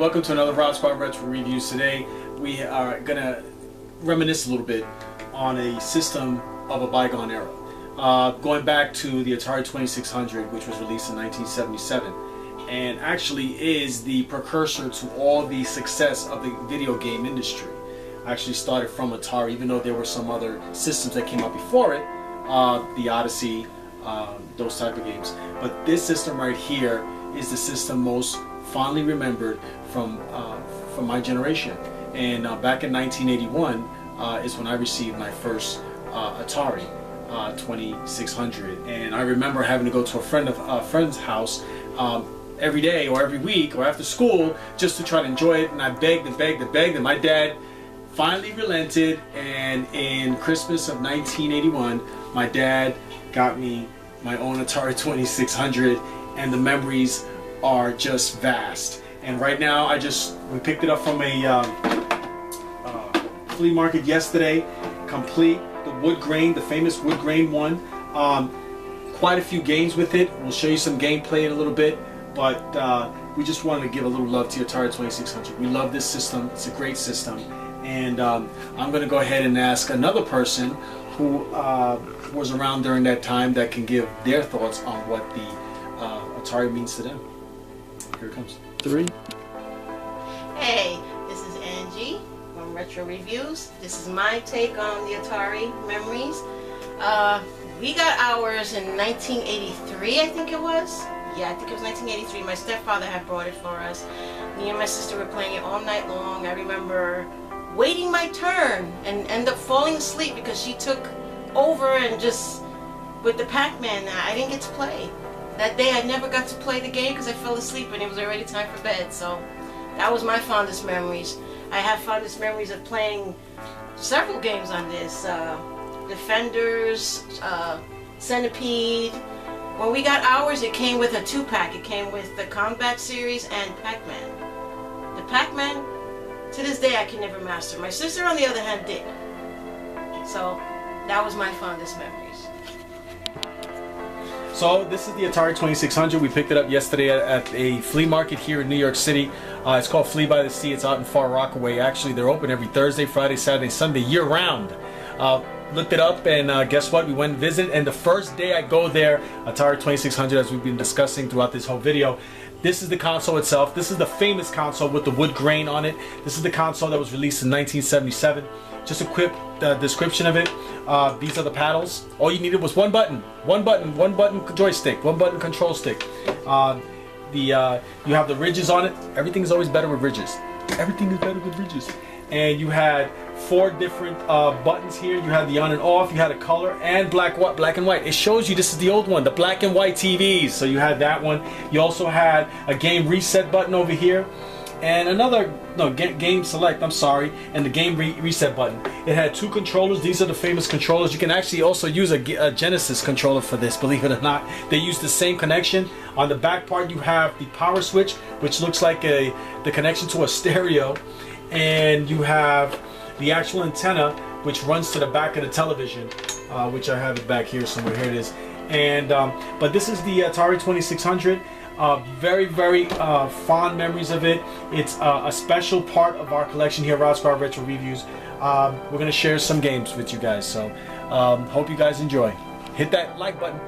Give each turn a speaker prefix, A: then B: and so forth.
A: welcome to another RodzSquad Retro Reviews. Today we are going to reminisce a little bit on a system of a bygone era. Going back to the Atari 2600, which was released in 1977 and actually is the precursor to all the success of the video game industry. Actually started from Atari, even though there were some other systems that came out before it, the Odyssey, those type of games. But this system right here is the system most fondly remembered from my generation. And back in 1981 is when I received my first Atari 2600, and I remember having to go to a friend's house every day or every week or after school just to try to enjoy it. And I begged and begged and begged, and my dad finally relented, and in Christmas of 1981 my dad got me my own Atari 2600, and the memories are just vast. And right now we picked it up from a flea market yesterday, complete, the wood grain, the famous wood grain one. Quite a few games with it. We'll show you some gameplay in a little bit, but we just wanted to give a little love to Atari 2600. We love this system. It's a great system. And I'm going to go ahead and ask another person who was around during that time that can give their thoughts on what the Atari means to them. Here it comes. 3.
B: Hey, this is Angie from Retro Reviews. This is my take on the Atari memories. We got ours in 1983, I think it was. Yeah, I think it was 1983. My stepfather had brought it for us. Me and my sister were playing it all night long. I remember waiting my turn and end up falling asleep because she took over, and just with the Pac-Man, I didn't get to play. That day I never got to play the game because I fell asleep and it was already time for bed. So that was my fondest memories. I have fondest memories of playing several games on this. Defenders, Centipede. When we got ours, it came with a 2-pack. It came with the Combat Series and Pac-Man. The Pac-Man, to this day, I can never master. My sister, on the other hand, did. So that was my fondest memories.
A: So this is the Atari 2600. We picked it up yesterday at a flea market here in New York City. It's called Flea by the Sea. It's out in Far Rockaway. Actually, they're open every Thursday, Friday, Saturday, Sunday, year-round. Looked it up, and guess what? We went and visited, and the first day I go there, Atari 2600, as we've been discussing throughout this whole video, this is the console itself. This is the famous console with the wood grain on it. This is the console that was released in 1977. Just a quick description of it. These are the paddles. All you needed was one button joystick, one button control stick. You have the ridges on it. Everything is always better with ridges. Everything is better with ridges. And you had 4 different buttons here. You had the on and off. You had a color and black and white. It shows you this is the old one, the black and white TVs. So you had that one. You also had a game reset button over here, and another game select. I'm sorry, and the game reset button. It had 2 controllers. These are the famous controllers. You can actually also use a Genesis controller for this. Believe it or not, they use the same connection. On the back part, you have the power switch, which looks like the connection to a stereo. And you have the actual antenna, which runs to the back of the television, which I have it back here somewhere. Here it is. And but this is the Atari 2600. Very, very fond memories of it. It's a special part of our collection here at RodzSquad Retro Reviews. We're going to share some games with you guys. So hope you guys enjoy. Hit that like button.